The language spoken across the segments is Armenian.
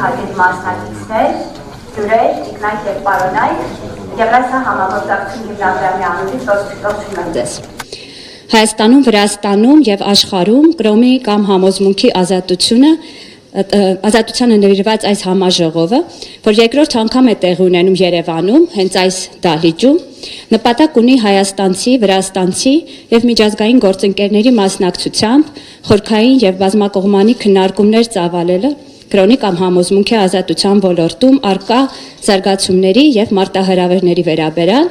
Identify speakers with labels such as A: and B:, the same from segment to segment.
A: հաջորդ մասնակիցներ, հյուրեր, տիկնայք և պարոնայք, Եվրասիա համագործակցություն հիմնադրամի անունից ողջունում եմ ձեզ։ Հայաստանում, Վրաստանում և աշխարհում կրոմի կամ համոզմունքի ազատությանը նվիրված այս համաժողովը, որ երկրորդ անգամ է տեղի ունենում Երևանում, հենց այս դահլիճում, նպատակ ունի հայաստանցի, վրաստանցի և միջազգային գործընկերների մասնակցությամբ խորքային և բազմակողմանի քննարկումներ ծավալելը կրոնի կամ համոզմունքի ազատության ոլորտում առկա զարգացումների և մարտահրավերների վերաբերյալ,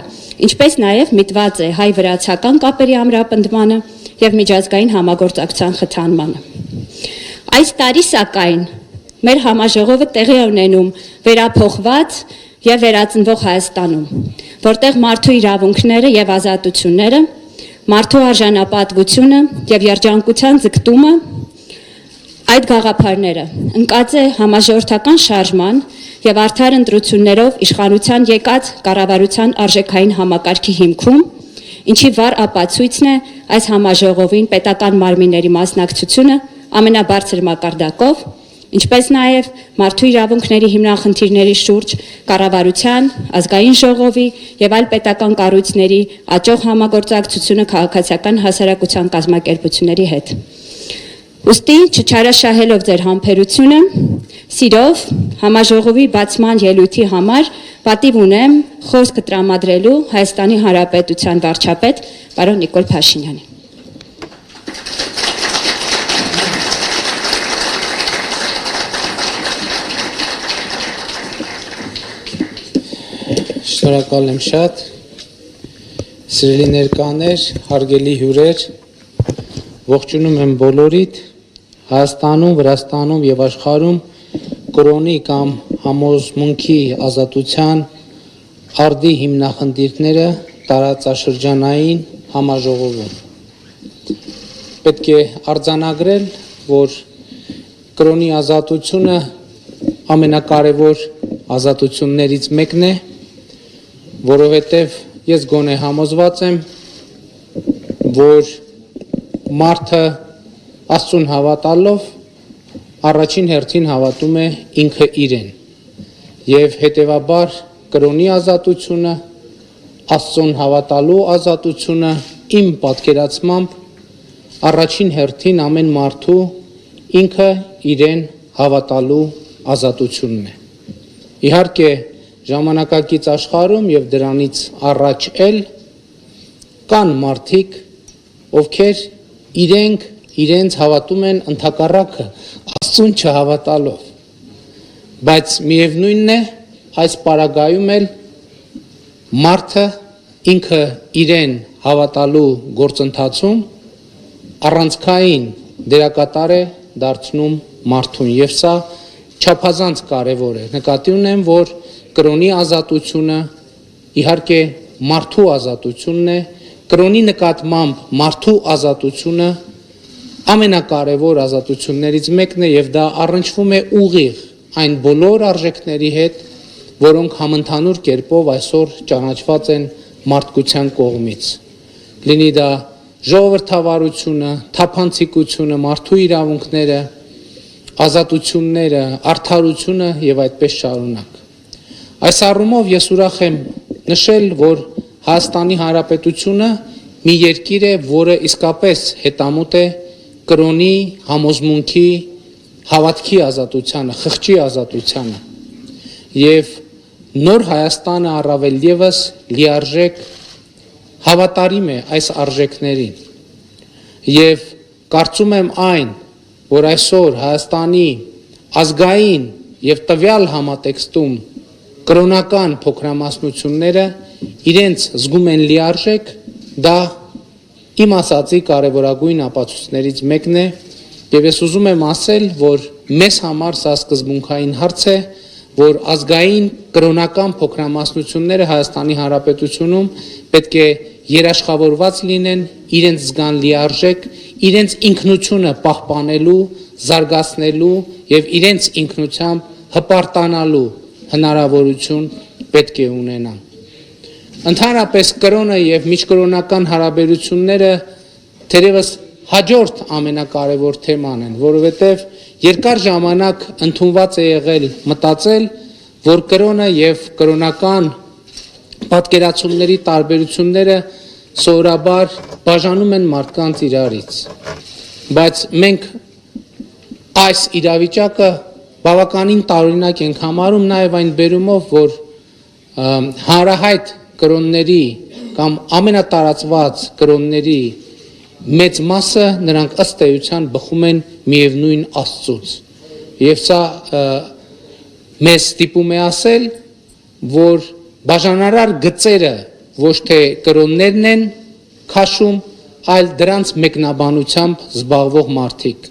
A: ինչպես նաև միտված է հայ-վրացական կապերի ամրապնդմանը և միջազգային համագործակցության խթանմանը։ Այս տարի, սակայն, մեր համաժողովը տեղի է ունենում վերափոխված և վերածնվող Հայաստանում, որտեղ մարդու իրավունքները և ազատությունները, մարդու արժանապատվությունը և երջանկության ձգտումը, այդ գաղափարները ընկած է համաժողովրդական շարժման և արդար ընտրություններով իշխանության եկած կառավարության արժեքային համակարգի հիմքում, ինչի վառ ապացույցն է այս համաժողովին պետական մարմինների մասնակցությունը ամենաբարձր մակարդակով, ինչպես նաև մարդու իրավունքների հիմնախնդիրների շուրջ կառավարության, ազգային ժողովի և այլ պետական կառույցների աճող համագործակցությունը քաղաքացիական հասարակության կազմակերպությունների հետ։ Ուստի չչարաշահելով ձեր համբերությունը, սիրով համաժողովի բացման ելույթի համար պատիվ ունեմ խոսքը տրամադրելու Հայաստանի Հանրապետության վարչապետ պարոն Նիկոլ Փաշինյանին։
B: Շնորհակալ եմ շատ, սիրելի ներկաներ, հարգելի հյուրեր, ողջունում եմ բոլորիդ, Հայաստանում, Վրաստանում և աշխարհում կրոնի կամ համոզմունքի ազատության արդի հիմնախնդիրները տարածաշրջանային համաժողովում։ Պետք է արձանագրել, որ կրոնի ազատությունը ամենակարևոր ազատություններից մեկն է, որովհետև ես գոնե համոզված եմ, որ մարդը Աստծուն հավատալով առաջին հերթին հավատում է ինքը իրեն և հետևաբար կրոնի ազատությունը, Աստծուն հավատալու ազատությունը իմ պատկերացմամբ առաջին հերթին ամեն մարդու ինքը իրեն հավատալու ազատությունն է։ Իհարկե ժամանակակից աշխարհում և դրանից առաջ էլ կան մարդիկ, ովքեր իրենց հավատում են ընդհակառակը Աստծուն չհավատալով, բայց միևնույնն է այս պարագայում էլ մարդը ինքը իրեն հավատալու գործընթացում առանցքային դերակատար է դարձնում մարդուն և սա չափազանց կարևոր է։ Նկատի ունեմ, որ կրոնի ազատությունը իհարկե մարդու ազատությունն է, կրոնի նկատմամբ մարդու ազատությունը ամենակարևոր ազատություններից մեկն է և դա առնչվում է ուղիղ այն բոլոր արժեքների հետ, որոնք համընդհանուր կերպով այսօր ճանաչված են մարդկության կողմից։ Լինի դա ժողովրդավարությունը, թափանցիկությունը, մարդու իրավունքները, ազատությունները, արդարությունը և այդպես շարունակ։ Այս առումով ես ուրախ եմ նշել, որ Հայաստանի Հանրապետությունը մի երկիր է, որը իսկապես հետամուտ է կրոնի, համոզմունքի, հավատքի ազատությանը, խղճի ազատությանը և նոր Հայաստանը առավել ևս լիարժեք հավատարիմ է այս արժեքներին և կարծում եմ այն, որ այսօր Հայաստանի ազգային և տվյալ համատեքստում կրոնական փոքրամասնությունները իրենց զգում են լիարժեք, դա իմ ասածի կարևորագույն ապացույցներից մեկն է և ես ուզում եմ ասել, որ մեզ համար սա սկզբունքային հարց է, որ ազգային կրոնական փոքրամասնությունները Հայաստանի Հանրապետությունում պետք է երաշխավորված լինեն, իրենց զգան լիարժեք, իրենց ինքնությունը պահպանելու, զարգացնելու և իրենց ինքնությամբ հպարտանալու հնարավորություն պետք է ունենան։ Ընդհանրապես կրոնը և միջկրոնական հարաբերությունները թերևս հաջորդ ամենակարևոր թեման են, որովհետև երկար ժամանակ ընդունված է եղել մտածել, որ կրոնը եւ կրոնական պատկերացումների տարբերությունները սովորաբար բաժանում են մարդկանց իրարից, բայց մենք այս իրավիճակը բավականին տարօրինակ ենք համարում նաև այն բերումով, որ հանրահայտ կրոնների կամ ամենատարածված կրոնների մեծ մասը նրանք ըստ էության բխում են միևնույն Աստծուց։ Եվ սա մեզ ստիպում է ասել, որ բաժանարար գծերը ոչ թե կրոններն են քաշում, այլ դրանց մեկնաբանությամբ զբաղվող մարդիկ,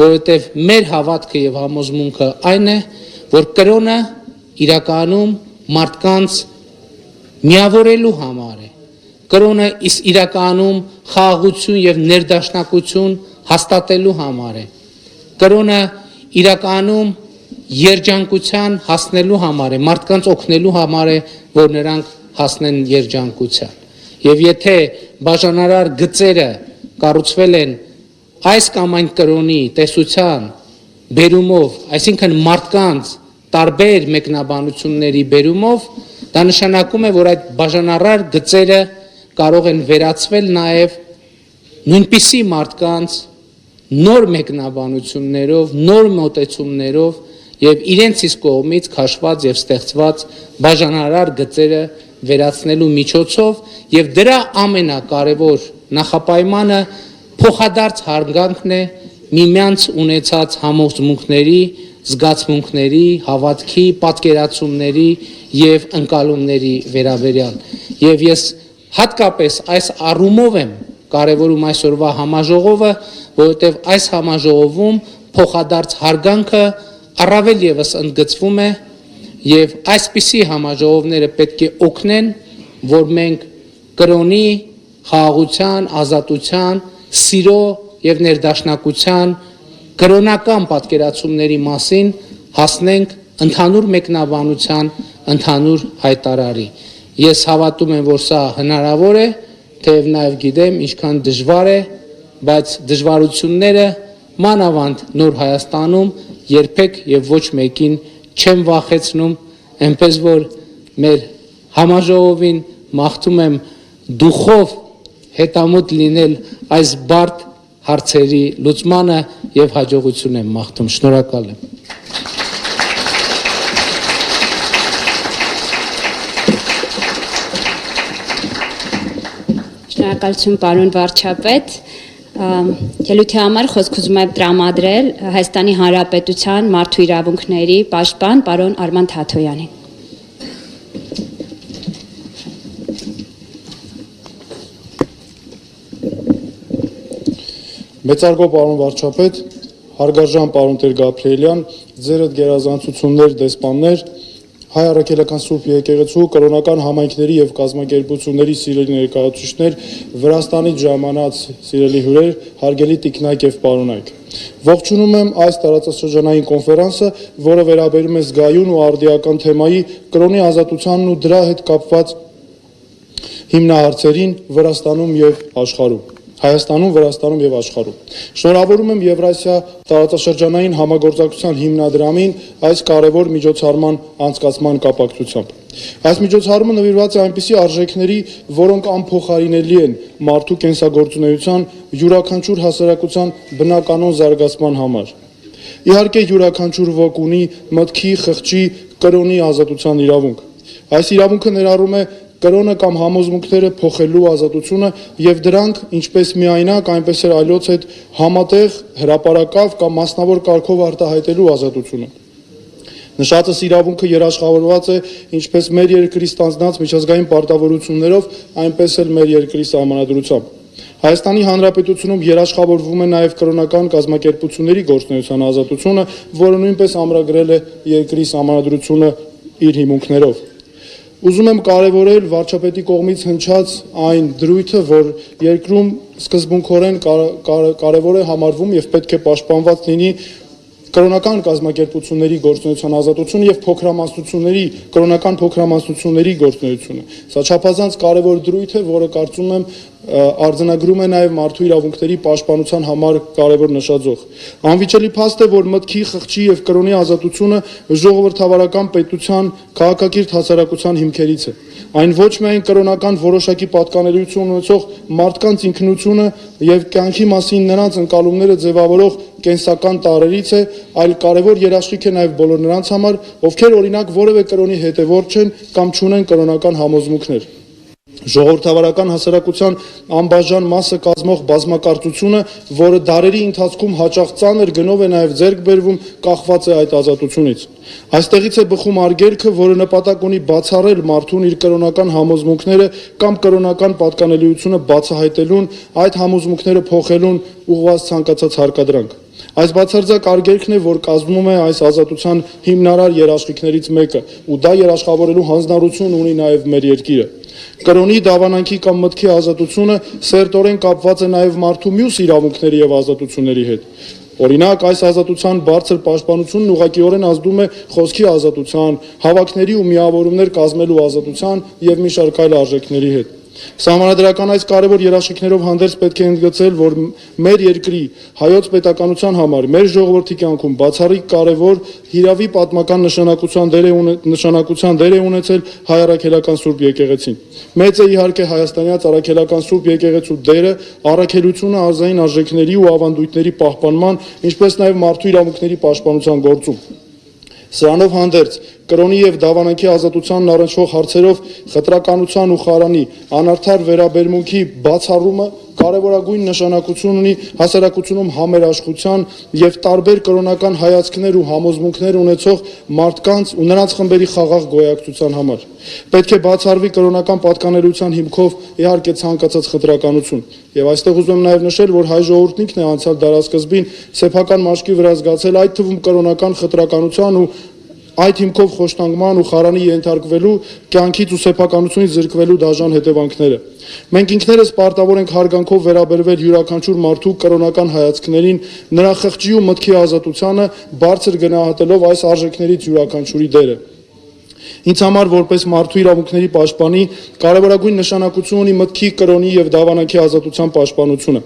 B: որովհետև մեր հավատքը եւ համոզմունքը այն է, որ կրոնը իրականում մարդկանց միավորելու համար է։ Կրոնը իրականում խաղաղություն եւ ներդաշնակություն հաստատելու համար է։ Կրոնը իրականում երջանկության հասնելու համար է, մարդկանց օգնելու համար է, որ նրանք հասնեն երջանկության։ Եվ եթե բաժանարար գծերը կառուցվել են այս կամ այն կրոնի տեսության բերումով, այսինքն մարդկանց տարբեր մեկնաբանությունների բերումով, դա նշանակում է, որ այդ բաժանարար գծերը կարող են վերածվել նաև նույնպիսի մարդկանց նոր մեկնաբանություններով, նոր մոտեցումներով եւ իրենց իսկ կողմից քաշված եւ ստեղծված բաժանարար գծերը վերացնելու միջոցով եւ դրա ամենակարևոր նախապայմանը փոխադարձ հարգանքն է միմյանց ունեցած համոզմունքների, զգացմունքների, հավատքի, պատկերացումների եւ ընկալումների վերաբերյալ։ Եվ ես հատկապես այս առումով եմ կարևորում այսօրվա համաժողովը, որովհետև այս համաժողովում փոխադարձ հարգանքը առավել եւս ընդգծվում է եւ այսպիսի համաժողովները պետք է օգնեն, որ մենք կրոնի, խաղաղության, ազատության, սիրո եւ ներդաշնակության կրոնական պատկերացումների մասին հասնենք ընդհանուր մեկնաբանության, ընդհանուր հայտարարի։ Ես հավատում եմ, որ սա հնարավոր է, թեև նաև գիտեմ ինչքան դժվար է, բայց դժվարությունները մանավանդ նոր Հայաստանում երբեք եւ ոչ մեկին չեմ վախեցնում, այնպես որ մեր համաժողովին մաղթում եմ դուխով հետամուտ լինել այս բարդ հարցերի լուծմանը եւ հաջողություն եմ մաղթում։ Շնորհակալ եմ։
A: Շնորհակալություն պարոն վարչապետ։ Ելույթի համար խոսք ուզում եմ տրամադրել Հայաստանի Հանրապետության մարդու իրավունքների պաշտպան պարոն Արման Թաթոյանին։
C: Մեծարգո պարոն վարչապետ, հարգարժան պարոն Տեր Գաբրիելյան, ձերդ գերազանցություններ, դեսպաններ, Հայ առաքելական Սուրբ Եկեղեցու կրոնական համայնքների եւ կազմակերպությունների սիրելի ներկայացուցիչներ, Վրաստանից ժամանած սիրելի հյուրեր, հարգելի տիկնայք եւ պարոնայք։ Ողջունում եմ այս տարածաշրջանային կոնֆերանսը, որը վերաբերում է զգայուն ու արդիական թեմայի կրոնի ազատությանն ու դրա հետ կապված հիմնահարցերին Վրաստանում եւ աշխարհում։ Հայաստանում, Վրաստանում եւ աշխարհում։ Շնորհավորում եմ Եվրասիա տարածաշրջանային համագործակցության հիմնադրամին այս կարևոր միջոցառման անցկացման կապակցությամբ։ Այս միջոցառումը նվիրված է այնպիսի արժեքների, որոնք անփոխարինելի են մարդու կենսագործունեության յուրաքանչյուր հասարակության բնականոն զարգացման համար։ Իհարկե յուրաքանչյուր ոք ունի մտքի, խղճի, կրոնի ազատության իրավունք։ Այս իրավունքը ներառում է կրոնը կամ համոզմունքները փոխելու ազատությունը եւ դրանք ինչպես միայնակ, այնպես էլ այլոց հետ համատեղ հրապարակավ կամ մասնավոր կարգով արտահայտելու ազատությունը։ Նշածս իրավունքը երաշխավորված է ինչպես մեր երկրի ստանձնած միջազգային պարտավորություններով, այնպես էլ մեր երկրի սահմանադրությամբ։ Հայաստանի Հանրապետությունում երաշխավորվում է նաև կրոնական կազմակերպությունների գործունեության ազատությունը, որը նույնպես ամրագրել է երկրի սահմանադրությունը իր հիմունքներով։ Ուզում եմ կարևորել վարչապետի կողմից հնչած այն դրույթը, որ երկրում սկզբունքորեն կարևոր է համարվում եւ պետք է պաշտպանված լինի կրոնական կազմակերպությունների գործունեության ազատությունը եւ փոքրամասնությունների, կրոնական փոքրամասնությունների գործունեությունը։ Սա չափազանց կարևոր դրույթ է, որը կարծում եմ արձանագրում է նաև մարդու իրավունքների պաշտպանության համար կարևոր նշաձող։ Անվիճելի փաստ է, որ մտքի, խղճի եւ կրոնի ազատությունը ժողովրդավարական պետության քաղաքակիրթ հասարակության հիմքերից է։ Այն ոչ միայն կրոնական որոշակի պատկանելիություն ունեցող մարդկանց ինքնությունը եւ կյանքի մասին նրանց ընկալումները ձևավորող կենսական տարրերից է, այլ կարևոր երաշխիք է նաև բոլոր նրանց համար, ովքեր օրինակ որևէ կրոնի հետևորդ չեն կամ չունեն կրոնական համոզմունքներ։ Ժողովրդավարական հասարակության անբաժան մասը կազմող բազմակարծությունը, որը դարերի ընթացքում հաճախ ծանր գնով է նաև ձեռք բերվում, կախված է այդ ազատությունից։ Այստեղից է բխում արգելքը, որը նպատակ ունի բացառել մարդուն իր կրոնական համոզմունքները կամ կրոնական պատկանելիությունը բացահայտելուն, այդ համոզմունքները փոխելուն ուղղված ցանկացած հարկադրանք։ Այս բացարձակ արգելքն է, որ կազմում է այս ազատության հիմնարար երաշխիքներից մեկը, ու դա երաշխավորելու հանձնառություն ունի նաև մեր երկիրը։ Կրոնի, դավանանքի կամ մտքի ազատությունը սերտորեն կապված է նաև մարդու մյուս իրավունքների եւ ազատությունների հետ։ Օրինակ, այս ազատության բարձր պաշտպանությունն ուղղակիորեն ազդում է խոսքի ազատության, հավաքների ու միավորումներ կազմելու ազատության եւ մի շարք այլ արժեքների հետ։ Սահմանադրական այս կարևոր երաշխիքներով հանդերձ պետք է ընդգծել, որ մեր երկրի հայոց պետականության համար մեր ժողովրդի կյանքում բացառիկ կարևոր հիրավի պատմական նշանակության դեր է ունեցել հայ առաքելական Սուրբ եկեղեցին։ Մեծ է իհարկե հայաստանյաց առաքելական Սուրբ եկեղեցու դերը առաքելությունը ազգային արժեքների ու ավանդույթների պահպանման, ինչպես նաև մարդու իրավունքների պաշտպանության գործում։ Սրանով հանդերձ կրոնի եւ դավանանքի ազատությանն առնչվող հարցերով խտրականության ու խարանի անարդար վերաբերմունքի բացառումը կարևորագույն նշանակություն ունի հասարակությունում համերաշխության եւ տարբեր կրոնական հայացքներ ու համոզմունքներ ունեցող մարդկանց ու նրանց խմբերի խաղաղ գոյակցության համար։ Պետք է բացառվի կրոնական պատկանելիության հիմքով իհարկե ցանկացած խտրականություն։ Եվ այստեղ ուզում եմ նաև նշել, որ հայ ժողովուրդն ինքն է անցյալ դարասկզբին սեփական մաշկի վրա զգացել այդ թվում կրոնական խտրականության ու այդ հիմքով խոշտանգման ու խարանի ենթարկվելու, կյանքից ու սեփականությունից զրկվելու դաժան հետևանքները։ Մենք ինքներս պարտավոր ենք հարգանքով վերաբերվել յուրաքանչյուր մարդու կրոնական հայացքներին, նրա խղճի ու մտքի ազատությանը, բարձր գնահատելով այս արժեքներից յուրաքանչյուրի դերը։ Ինձ համար որպես մարդու իրավունքների պաշտպանի կարևորագույն նշանակություն ունի մտքի, կրոնի եւ դավանանքի ազատության պաշտպանությունը։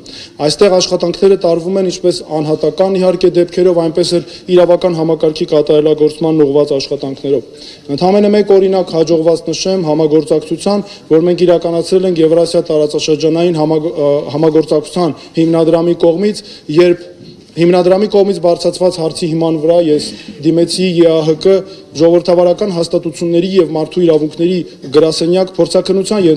C: Այստեղ աշխատանքները տարվում են ինչպես անհատական իհարկե դեպքերով, այնպես էլ իրավական համակարգի կատարելագործման ուղղված աշխատանքներով։ Ընդհանրապես մեկ օրինակ հաջողված նշեմ համագործակցության, որ մենք իրականացրել ենք Եվրասիա տարածաշրջանային համագործակցության հիմնադրամի կողմից, երբ Հիմնադրամի կողմից բարձրացված հարցի հիման վրա ես դիմեցի ԵԱՀԿ ժողովրդավարական հաստատությունների եւ մարդու իրավունքների գրասենյակ փորձաքննության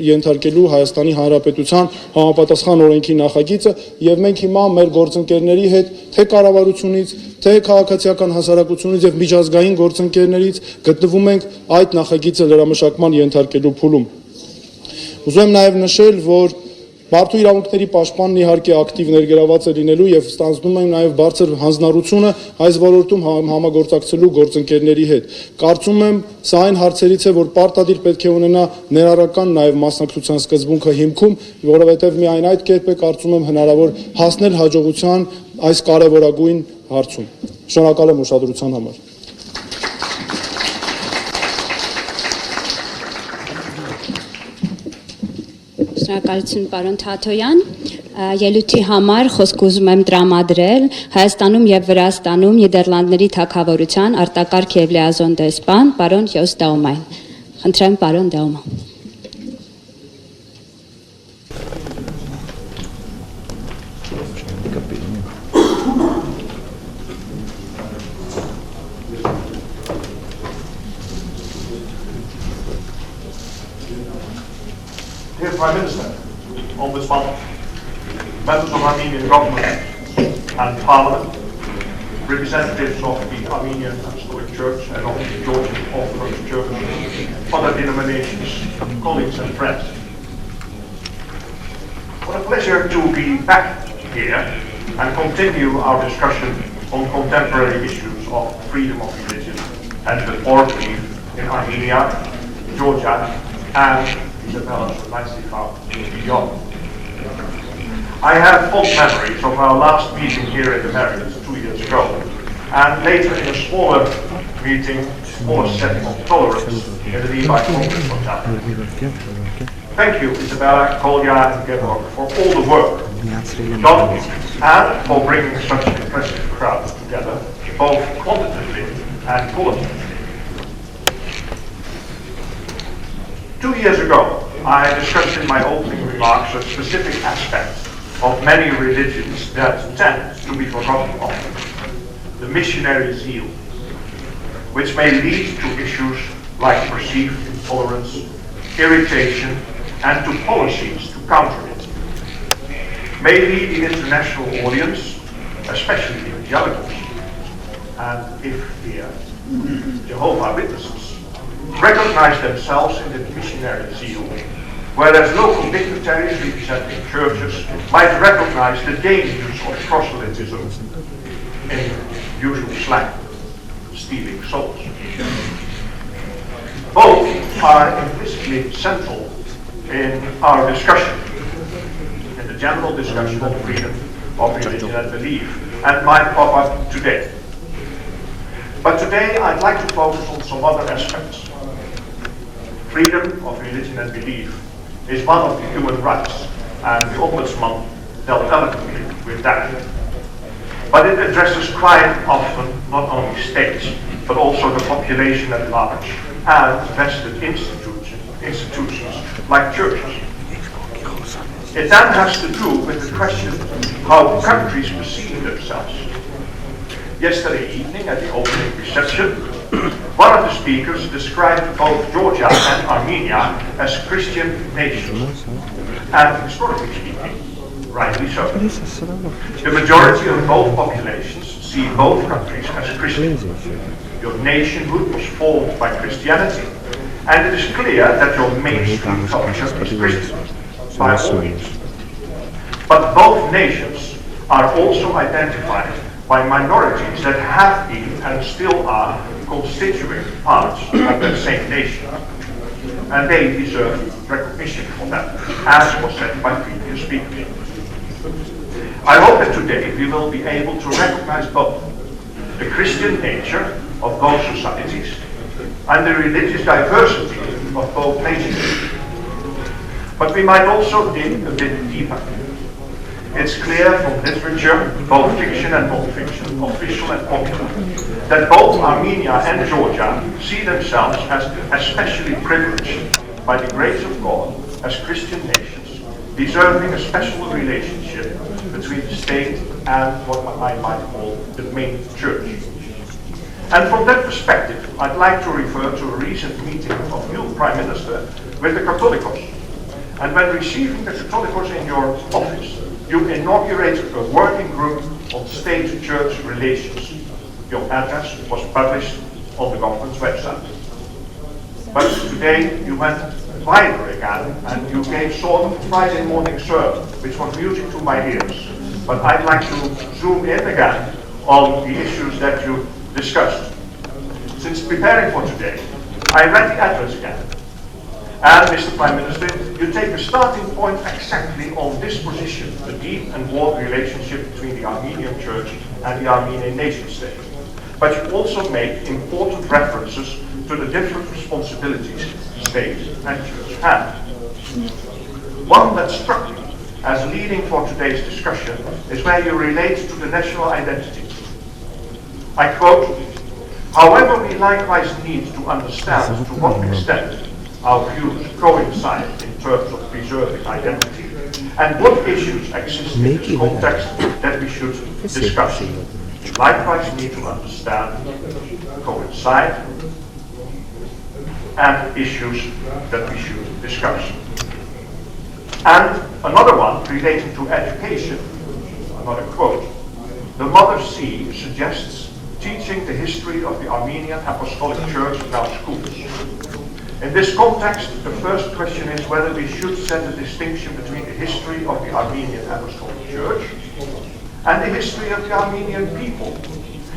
C: ենթարկելու Հայաստանի Հանրապետության համապատասխան օրենքի նախագիծը եւ մենք հիմա մեր գործընկերների հետ թե կառավարությունից, թե քաղաքացիական հասարակությունից եւ միջազգային գործընկերներից գտնվում ենք այդ նախագիծը լրամշակման ենթարկելու փուլում։ Ուզում եմ նաեւ նշել, որ Մարդու իրավունքների պաշտպանն իհարկե ակտիվ ներգրաված է լինելու եւ ստանձնում են նաեւ բարձր հանձնառությունը այս ոլորտում համագործակցելու գործընկերների հետ։ Կարծում եմ, սա այն հարցերից է, որ պարտադիր պետք է ունենա ներառական նաեւ մասնակցության սկզբունքը հիմքում, որովհետեւ միայն այդ կերպ է կարծում եմ հնարավոր հասնել հաջողության այս կարևորագույն հարցում։ Շնորհակալ եմ ուշադրության համար։
A: Շնորհակալություն պարոն Թաթոյան, ելույթի համար խոսք ուզում եմ տրամադրել Հայաստանում եւ Վրաստանում Նիդերլանդների թագավորության արտակարգ եւ լիազոն դեսպան պարոն Յոս Դաումայն։ Խնդրեմ պարոն Դաումա։
D: Dear Prime Minister, Ombudsman, members of Armenian government and Parliament, representatives of the Armenian Apostolic Church and of the Georgian Orthodox Church, other denominations, colleagues and friends. What a pleasure to be back here and continue our discussion on contemporary issues of freedom of religion and the FoRB in Armenia, Georgia, and Isabella should nicely found beyond. I have fond memories of our last meeting here in the Americas 2 years ago, and later in a smaller meeting, smaller setting of tolerance in the Levi Congress Hotel. Thank you, Isabella, Kolya, and Georg, for all the work done and for bringing such an impressive crowd together, both quantitatively and qualitatively. 2 years ago, I discussed in my opening remarks a specific aspect of many religions that tend to be forgotten often, the missionary zeal, which may lead to issues like perceived intolerance, irritation, and to policies to counter it. Maybe the international audience, especially evangelicals, and if here, Jehovah's Witnesses, recognize themselves in the missionary zeal, whereas local dignitaries representing churches might recognize the dangers of proselytism, in usual slang, stealing souls. Both are implicitly central in our discussion, in the general discussion on freedom of religion and belief, and might pop up today. But today I'd like to focus on some other aspects. Freedom of religion and belief is one of the human rights, and the Ombudsman dealt eloquently with that. But it addresses quite often not only states, but also the population at large, and vested institutions like churches. It then has to do with the question how countries perceive themselves. Yesterday evening at the opening reception, one of the speakers described both Georgia and Armenia as Christian nations, and historically speaking, rightly so. The majority of both populations see both countries as Christian. Your nationhood was formed by Christianity, and it is clear that your mainstream culture is Christian, by all means. But both nations are also identified by minorities that have been and still are constituent parts of that same nation. And they deserve recognition for that, as was said by previous speakers. I hope that today we will be able to recognize both the Christian nature of both societies and the religious diversity of both nations. But we might also dig a bit deeper. It's clear from literature, both fiction and non-fiction, official and popular, that both Armenia and Georgia see themselves as especially privileged by the grace of God as Christian nations, deserving a special relationship between the state and what I might call the main church. And from that perspective, I'd like to refer to a recent meeting of you, Prime Minister, with the Catholicos. And when receiving the Catholicos in your office, you inaugurated a working group on state-church relations. Your address was published on the government's website. But today you went wider again, and you gave sort of a Friday morning sermon, which was music to my ears. But I'd like to zoom in again on the issues that you discussed. Since preparing for today, I read the address again. And, Mr. Prime Minister, you take a starting point exactly on this position, the deep and broad relationship between the Armenian Church and the Armenian nation-state. But you also make important references to the different responsibilities state and church have. One that struck me as leading for today's discussion is where you relate to the national identity. I quote, "However, we likewise need to understand to what extent our views coincide in terms of preserving identity and what issues exist in this context that we should discuss. Likewise need to understand, coincide, and issues that we should discuss." And another one relating to education, another quote, "The Mother C suggests teaching the history of the Armenian Apostolic Church in our schools. In this context, the first question is whether we should set a distinction between the history of the Armenian Apostolic Church and the history of the Armenian people.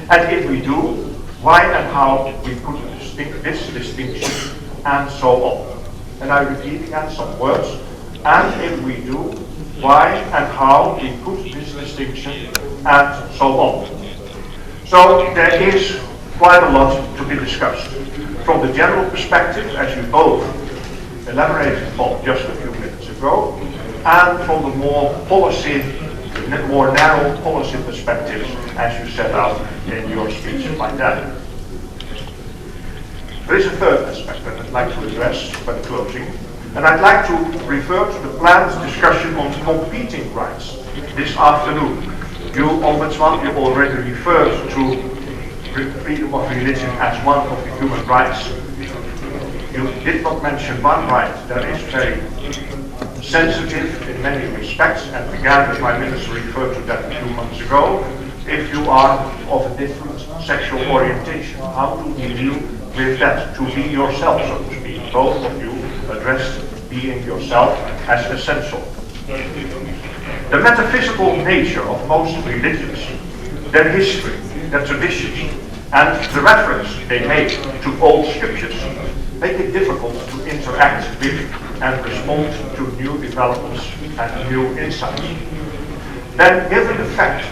D: And if we do, why and how we put this distinction, and so on." And I repeat again some words. And if we do, why and how we put this distinction, and so on. So there is quite a lot to be discussed. From the general perspective, as you both elaborated on just a few ago, and from the more narrow policy perspectives as you set out in your speech by then. There is a third aspect that I'd like to address when closing, and I'd like to refer to the planned discussion on competing rights this afternoon. You, Ombudsman, you already referred to freedom of religion as one of the human rights. You did not mention one right that is very sensitive in many respects, and began, the Prime Minister referred to that a few months ago. If you are of a different sexual orientation, how do you deal with that? To be yourself, so to speak. Both of you addressed being yourself as essential. The metaphysical nature of most religions, their history, their traditions, and the reference they make to old scriptures make it difficult to interact with and respond to new developments and new insights. Then, given the fact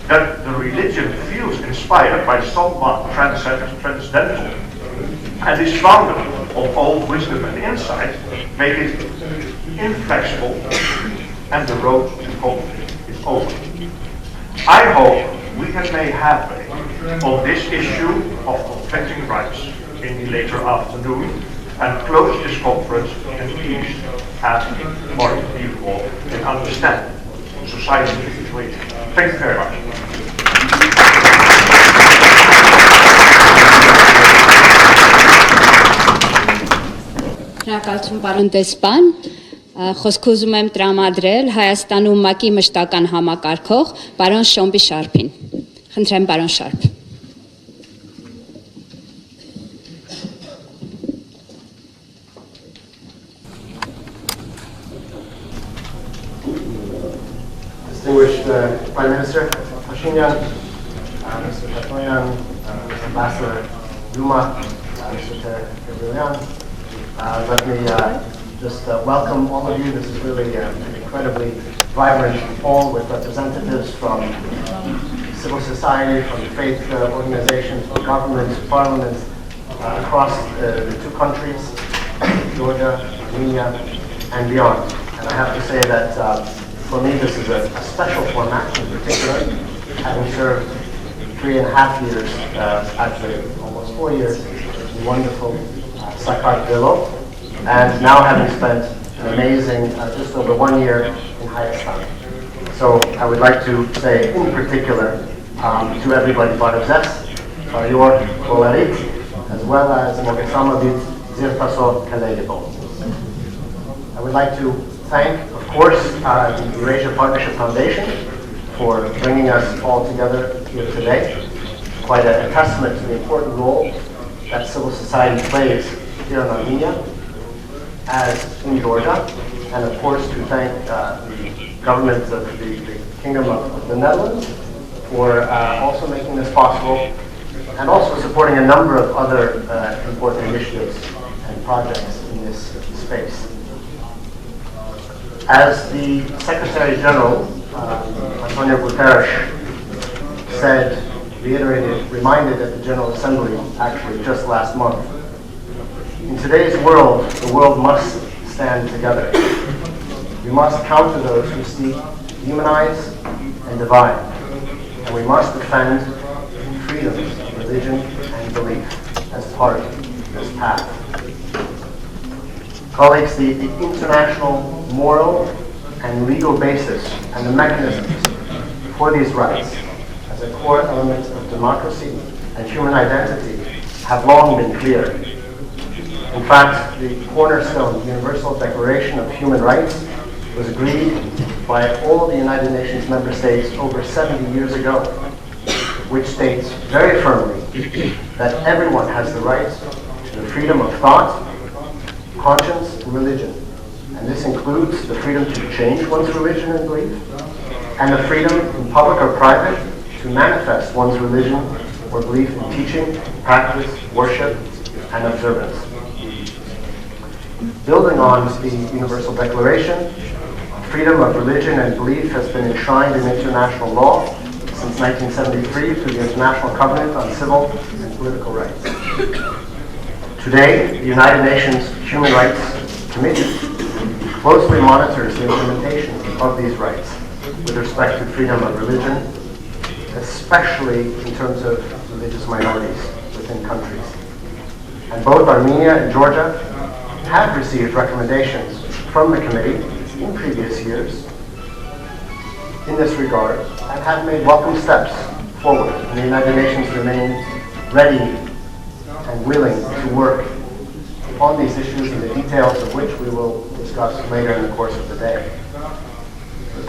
D: that the religion feels inspired by someone transcendental and is founded on old wisdom and insight, make it inflexible, and the road to conflict is over. I hope we can make headway on this issue of conflicting rights in the later afternoon and close this conference in peace and, more beautiful, in understanding society's situation. Thank you very much.
A: Շնորհակալություն պարոն դեսպան, խոսք ուզում եմ տրամադրել Հայաստանում ՄԱԿ-ի մշտական համակարգող պարոն Շոմբի Շարփին։ Խնդրեմ պարոն Շարփ։
E: Distinguished Prime Minister Pashinyan, Mr. Tatoyan, Ambassador Duma, Mr. Yerevan, let me just welcome all of you. This is really an incredibly vibrant hall with representatives from civil society, from faith organizations, from governments, parliaments across the two countries, Georgia, Armenia, and beyond. And I have to say that for me this is a special format in particular, having served 3.5 years, actually almost 4 years, in wonderful Sakartvelo, and now having spent an amazing just over 1 year in Hayastan. So I would like to say in particular to everybody Barzes, Yor Kolarit, as well as Mogesamavit Zirtaso Kaledibo. I would like to thank, of course, the Eurasia Partnership Foundation for bringing us all together here today. Quite a testament to the important role that civil society plays here in Armenia, as in Georgia, and of course to thank the government of the Kingdom of the Netherlands for also making this possible, and also supporting a number of other important initiatives and projects in this space. As the Secretary General, Antonio Guterres, said, reiterated, reminded at the General Assembly, actually just last month, in today's world, the world must stand together. We must counter those who seek to humanize and divide, and we must defend freedoms of religion and belief as part of this path. Colleagues, the international moral and legal basis and the mechanisms for these rights as a core element of democracy and human identity have long been clear. In fact, the cornerstone Universal Declaration of Human Rights was agreed by all the United Nations member states over 70 years ago, which states very firmly that everyone has the right to the freedom of thought, conscience, and religion. And this includes the freedom to change one's religion and belief, and the freedom in public or private to manifest one's religion or belief in teaching, practice, worship, and observance. Building on the Universal Declaration, freedom of religion and belief has been enshrined in international law since 1973 through the International Covenant on Civil and Political Rights. Today, the United Nations Human Rights Committee closely monitors the implementation of these rights with respect to freedom of religion, especially in terms of religious minorities within countries. And both Armenia and Georgia have received recommendations from the committee in previous years in this regard and have made welcome steps forward. And the United Nations remains ready and willing to work on these issues and the details of which we will discuss later in the course of the day.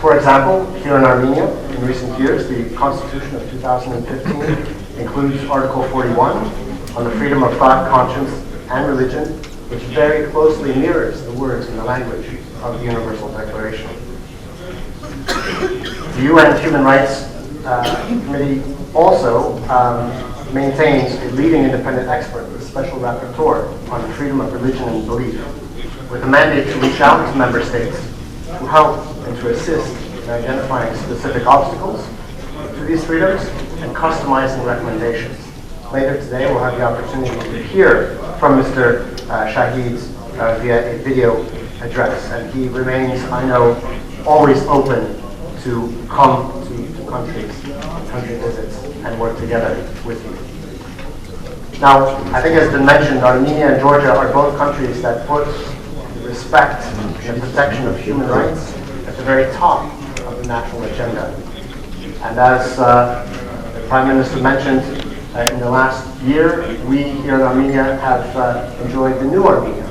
E: For example, here in Armenia, in recent years, the Constitution of 2015 includes Article 41 on the freedom of thought, conscience, and religion, which very closely mirrors the words and the language of the Universal Declaration. The UN Human Rights Committee also maintains a leading independent expert, the Special Rapporteur on freedom of religion and belief, with a mandate to reach out to member states to help and to assist in identifying specific obstacles to these freedoms and customizing recommendations. Later today, we'll have the opportunity to hear from Mr. Shahid via a video address, and he remains, I know, always open to come to country visits, and work together with you. Now, I think as been mentioned, Armenia and Georgia are both countries that put respect and the protection of human rights at the very top of the national agenda. And as the Prime Minister mentioned, in the last year, we here in Armenia have enjoyed the new Armenia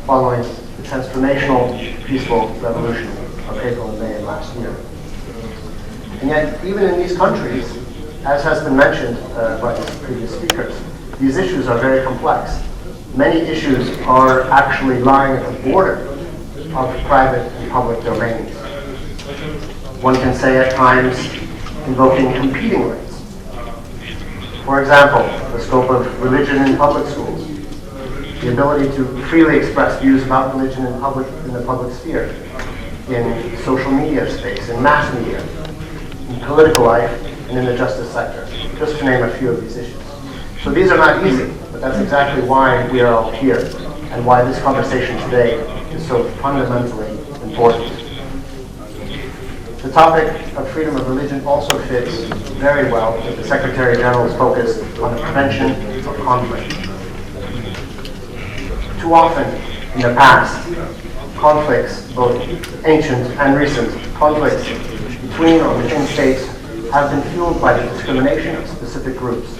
E: following the transformational peaceful revolution of April and May of last year. And yet, even in these countries, as has been mentioned by the previous speakers, these issues are very complex. Many issues are actually lying at the border of private and public domains. One can say at times invoking competing rights. For example, the scope of religion in public schools, the ability to freely express views about religion in the public sphere, in social media space, in mass media, in political life, and in the justice sector, just to name a few of these issues. So these are not easy, but that's exactly why we are all here, and why this conversation today is so fundamentally important. The topic of freedom of religion also fits very well with the Secretary General's focus on the prevention of conflict. Too often in the past, conflicts, both ancient and recent, conflicts between or within states have been fueled by the discrimination of specific groups,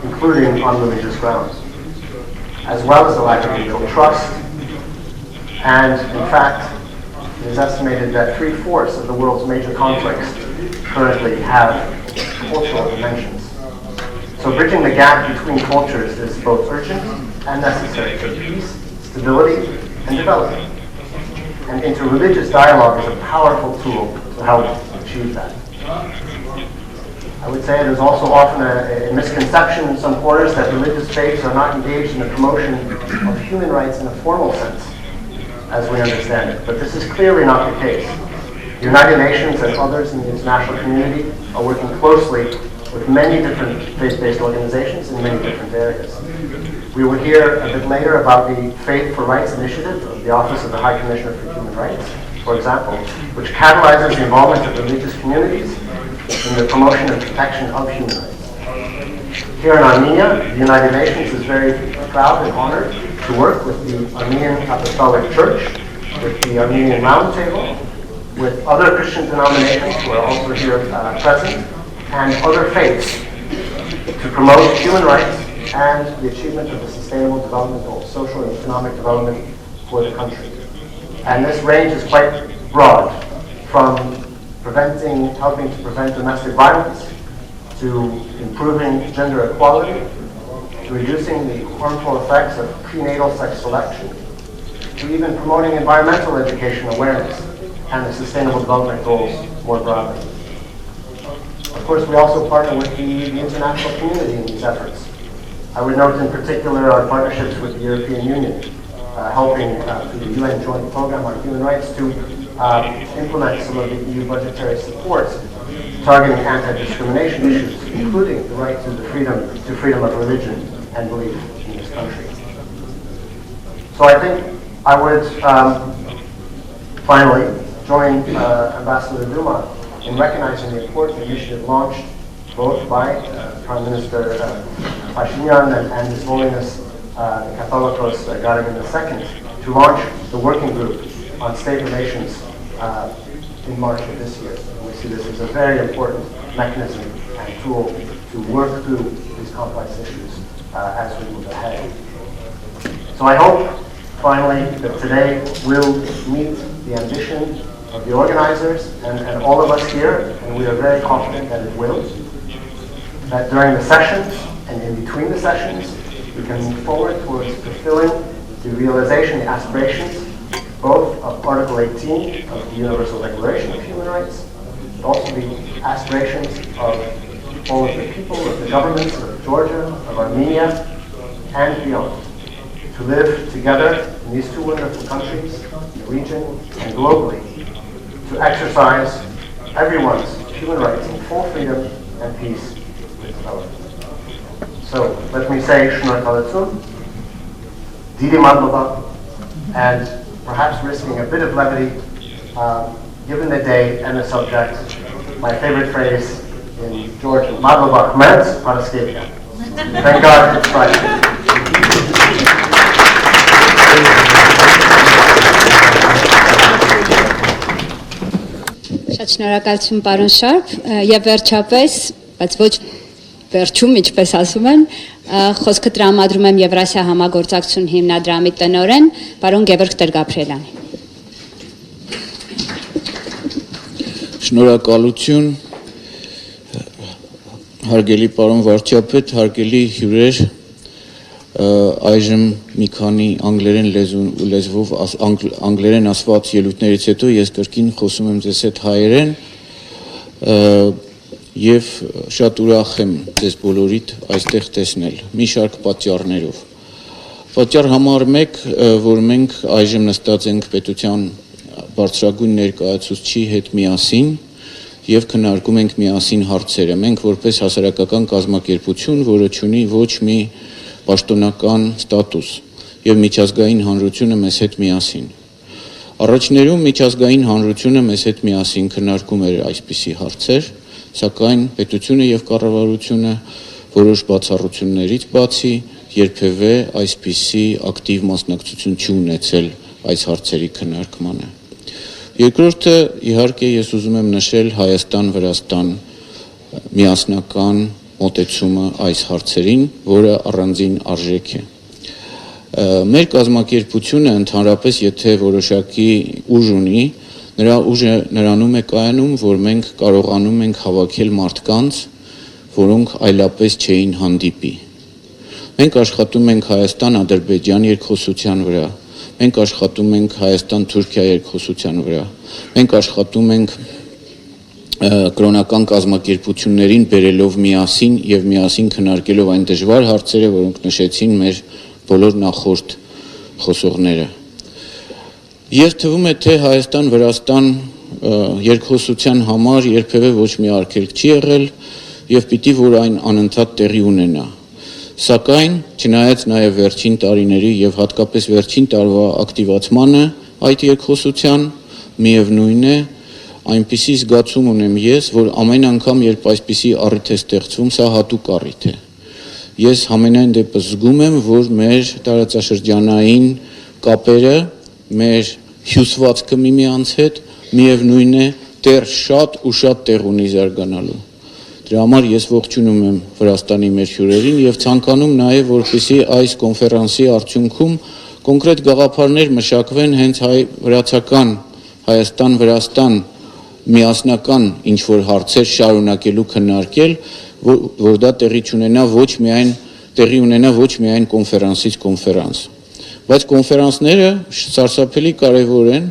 E: including on religious grounds, as well as the lack of mutual trust. And in fact, it is estimated that 3/4 of the world's major conflicts currently have cultural dimensions. So bridging the gap between cultures is both urgent and necessary for peace, stability, and development. And interreligious dialogue is a powerful tool to help achieve that. I would say there's also often a misconception in some quarters that religious faiths are not engaged in the promotion of human rights in a formal sense, as we understand it. But this is clearly not the case. The United Nations and others in the international community are working closely with many different faith-based organizations in many different areas. We will hear a bit later about the Faith for Rights initiative of the Office of the High Commissioner for Human Rights, for example, which catalyzes the involvement of religious communities in the promotion and protection of human rights. Here in Armenia, the United Nations is very proud and honored to work with the Armenian Apostolic Church, with the Armenian Roundtable, with other Christian denominations who are also here present, and other faiths to promote human rights and the achievement of the Sustainable Development Goals, social and economic development for the country. And this range is quite broad, from helping to prevent domestic violence, to improving gender equality, to reducing the harmful effects of prenatal sex selection, to even promoting environmental education awareness and the Sustainable Development Goals more broadly. Of course, we also partner with the international community in these efforts. I would note in particular our partnerships with the European Union, helping through the UN Joint Program on Human Rights to implement some of the EU budgetary support targeting anti-discrimination issues, including the right to freedom of religion and belief in this country. So I think I would finally join Ambassador Duma in recognizing the important initiative launched both by Prime Minister Pashinyan and His Holiness the Catholicos Yerevan II to launch the working group on state relations in March of this year. We see this as a very important mechanism and tool to work through these complex issues as we move ahead. So I hope, finally, that today will meet the ambition of the organizers and all of us here, and we are very confident that it will. That during the sessions and in between the sessions, we can move forward towards fulfilling the realization, the aspirations, both of Article 18 of the Universal Declaration of Human Rights, but also the aspirations of all of the people, of the governments of Georgia, of Armenia, and beyond, to live together in these two wonderful countries, in the region, and globally, to exercise everyone's human rights in full freedom and peace with development. So let me say Shnor Kalatzun, Didi Madlova, and perhaps risking a bit of levity, given the day and the subject, my favorite phrase in Georgian, Madlova Khmerz Paraskevia. Thank God it's Friday.
A: Շատ շնորհակալություն պարոն Շարփ եւ վերջապես, բայց ոչ վերջում, ինչպես ասում են, խոսքը տրամադրում եմ Եվրասիա համագործակցություն հիմնադրամի տնօրեն պարոն Գևորգ Տրգապրելյանի։
F: Շնորհակալություն հարգելի պարոն վարչապետ, հարգելի հյուրեր, այժմ մի քանի անգլերեն լեզվով անգլերեն ասված ելույթներից հետո ես կրկին խոսում եմ ձեզ հետ հայերեն եւ շատ ուրախ եմ ձեզ բոլորիդ այստեղ տեսնել մի շարք պատճառներով։ Պատճառ համար 1, որ մենք այժմ նստած ենք պետության բարձրագույն ներկայացուցչի հետ միասին եւ քննարկում ենք միասին հարցերը։ Մենք որպես հասարակական կազմակերպություն, որը ունի ոչ մի պաշտոնական ստատուս եւ միջազգային հանրությունը մեզ հետ միասին։ Առաջներում միջազգային հանրությունը մեզ հետ միասին քննարկում էր այսպիսի հարցեր, սակայն պետությունը եւ կառավարությունը որոշ բացառություններից բացի երբևէ այսպիսի ակտիվ մասնակցություն չունեցել այս հարցերի քննարկմանը։ Երկրորդը, իհարկե, ես ուզում եմ նշել Հայաստան-Վրաստան միասնական մոտեցումը այս հարցերին, որը առանձին արժեք է։ Մեր կազմակերպությունը ընդհանրապես, եթե որոշակի ուժ ունի, նրա ուժը նրանում է կայանում, որ մենք կարողանում ենք հավաքել մարդկանց, որոնք այլապես չէին հանդիպի։ Մենք աշխատում ենք Հայաստան-Ադրբեջան երկխոսության վրա, մենք աշխատում ենք Հայաստան-Թուրքիա երկխոսության վրա, մենք աշխատում ենք կրոնական կազմակերպություններին բերելով միասին եւ միասին քննարկելով այն դժվար հարցերը, որոնք նշեցին մեր բոլոր նախորդ խոսողները։ Եվ թվում է, թե Հայաստան-Վրաստան երկխոսության համար երբևէ ոչ մի արգելք չի եղել եւ պիտի որ այն անընդհատ տեղի ունենա։ Սակայն, չնայած նաեւ վերջին տարիների եւ հատկապես վերջին տարվա ակտիվացմանը այդ երկխոսության, միևնույն է, այնպիսի զգացում ունեմ ես, որ ամեն անգամ, երբ այսպիսի առիթ է ստեղծվում, սա հատուկ առիթ է։ Ես համենայն դեպս զգում եմ, որ մեր տարածաշրջանային կապերը, մեր հյուսվածքը միմյանց հետ, միևնույն է, դեռ շատ ու շատ տեղ ունի զարգանալու։ Դրա համար ես ողջունում եմ Վրաստանի մեր հյուրերին եւ ցանկանում նաեւ, որպեսզի այս կոնֆերանսի արդյունքում կոնկրետ գաղափարներ մշակվեն հենց հայ-վրացական Հայաստան-Վրաստան միասնական ինչ-որ հարցեր շարունակելու քննարկել, որ դա տեղի ունենա ոչ միայն կոնֆերանսից կոնֆերանս։ Բայց կոնֆերանսները սարսափելի կարևոր են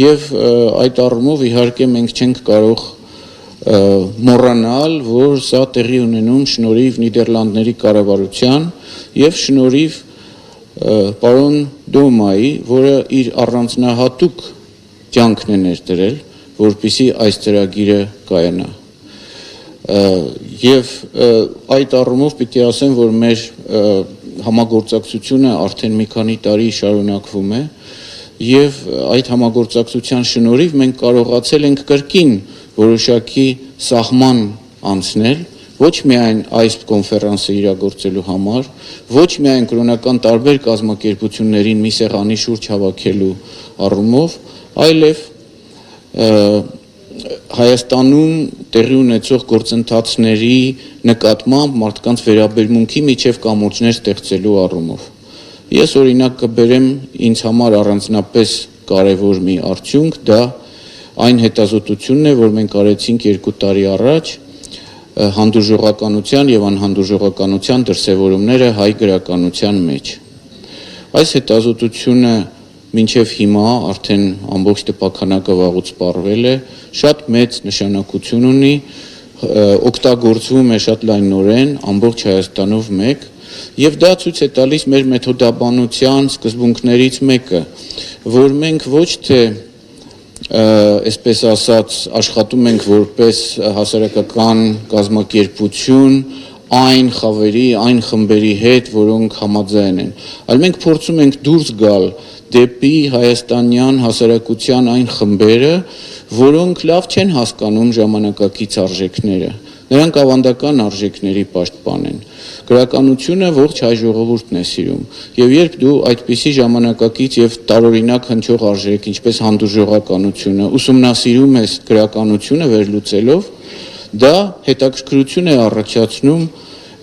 F: եւ այդ առումով իհարկե մենք չենք կարող մոռանալ, որ սա տեղի ունենում շնորհիվ Նիդերլանդների կառավարության եւ շնորհիվ պարոն Դոմայի, որը իր առանձնահատուկ ջանքն է ներդրել, որպեսզի այս ծրագիրը կայանա։ Եվ այդ առումով պիտի ասեմ, որ մեր համագործակցությունը արդեն մի քանի տարի շարունակվում է եւ այդ համագործակցության շնորհիվ մենք կարողացել ենք կրկին որոշակի սահման անցնել ոչ միայն այս կոնֆերանսը իրագործելու համար, ոչ միայն կրոնական տարբեր կազմակերպություններին մի սեղանի շուրջ հավաքելու առումով, այլև Հայաստանում տեղի ունեցող գործընթացների նկատմամբ մարդկանց վերաբերմունքի միջև կամուրջներ ստեղծելու առումով։ Ես օրինակ կբերեմ ինձ համար առանձնապես կարևոր մի արդյունք, դա այն հետազոտությունն է, որ մենք արեցինք 2 տարի առաջ հանդուրժողականության եւ անհանդուրժողականության դրսեւորումները հայ գրականության մեջ։ Այս հետազոտությունը մինչև հիմա արդեն ամբողջ տպաքանակը վաղուց սպառվել է, շատ մեծ նշանակություն ունի, օգտագործվում է շատ լայնորեն ամբողջ Հայաստանով մեկ, եւ դա ցույց է տալիս մեր մեթոդաբանության սկզբունքներից մեկը, որ մենք ոչ թե այսպես ասած աշխատում ենք որպես հասարակական կազմակերպություն այն խավերի, այն խմբերի հետ, որոնք համաձայն են, այլ մենք փորձում ենք դուրս գալ դեպի հայաստանյան հասարակության այն խմբերը, որոնք լավ չեն հասկանում ժամանակակից արժեքները, նրանք ավանդական արժեքների պաշտպան են։ Գրականությունը ողջ հայ ժողովուրդն է սիրում, եւ երբ դու այդպիսի ժամանակակից եւ տարօրինակ հնչող արժեք, ինչպես հանդուրժողականությունը, ուսումնասիրում ես գրականությունը վերլուծելով, դա հետաքրքրություն է առաջացնում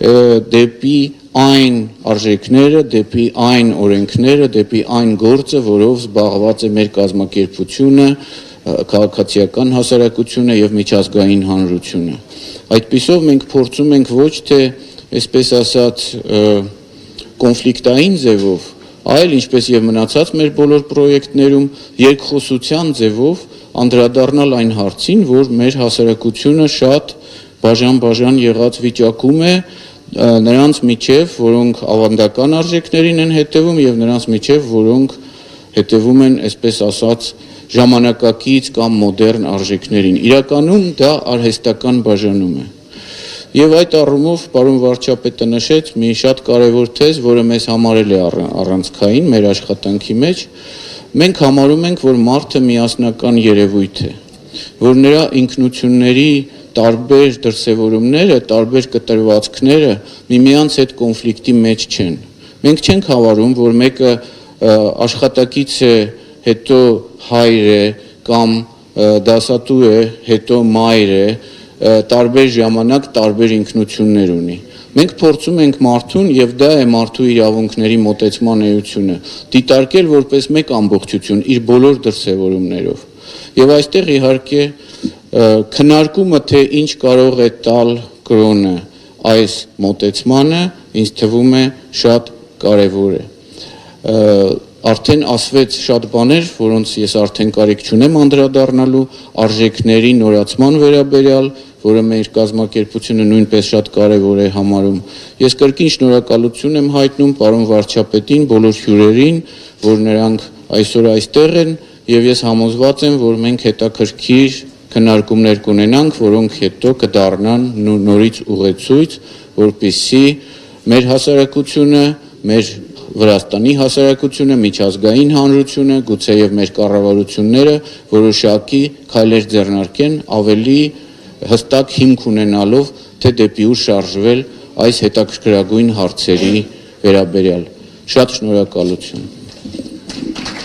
F: դեպի այն արժեքները, դեպի այն օրենքները, դեպի այն գործը, որով զբաղված է մեր կազմակերպությունը, քաղաքացիական հասարակությունը եւ միջազգային հանրությունը։ Այդպիսով մենք փորձում ենք ոչ թե այսպես ասած կոնֆլիկտային ձևով, այլ ինչպես եւ մնացած մեր բոլոր պրոյեկտներում երկխոսության ձևով անդրադառնալ այն հարցին, որ մեր հասարակությունը շատ բաժան եղած վիճակում է նրանց միջև, որոնք ավանդական արժեքներին են հետևում եւ նրանց միջև, որոնք հետևում են, այսպես ասած, ժամանակակից կամ մոդեռն արժեքներին։ Իրականում դա արհեստական բաժանում է։ Եվ այդ առումով պարոն վարչապետը նշեց մի շատ կարևոր թեզ, որը մեզ համարել է առանցքային մեր աշխատանքի մեջ, մենք համարում ենք, որ մարդը միասնական երևույթ է, որ նրա ինքնությունների տարբեր դրսևորումները, տարբեր կտրվածքները միմյանց հետ կոնֆլիկտի մեջ չեն։ Մենք չենք հավարում, որ մեկը աշխատակից է, հետո հայր է կամ դասատու է, հետո մայր է, տարբեր ժամանակ տարբեր ինքնություններ ունի։ Մենք փորձում ենք մարդուն, եւ դա է մարդու իրավունքների մոտեցման էությունը, դիտարկել որպես մեկ ամբողջություն իր բոլոր դրսևորումներով։ Եվ այստեղ իհարկե քննարկումը, թե ինչ կարող է տալ կրոնը այս մոտեցմանը, ինձ թվում է շատ կարևոր է։ Արդեն ասվեց շատ բաներ, որոնց ես արդեն կարիք չունեմ անդրադառնալու, արժեքների նորացման վերաբերյալ, որը մեր կազմակերպությունը նույնպես շատ կարևոր է համարում։ Ես կրկին շնորհակալություն եմ հայտնում պարոն վարչապետին, բոլոր հյուրերին, որ նրանք այսօր այստեղ են, եւ ես համոզված եմ, որ մենք հետաքրքիր քննարկումներ կունենանք, որոնք հետո կդառնան նորից ուղեցույց, որպեսզի մեր հասարակությունը, մեր Վրաստանի հասարակությունը, միջազգային հանրությունը, գուցեև մեր կառավարությունները որոշակի քայլեր ձեռնարկեն ավելի հստակ հիմք ունենալով, թե դեպի ուր շարժվել այս հետաքրքրագույն հարցերի վերաբերյալ։ Շատ շնորհակալություն։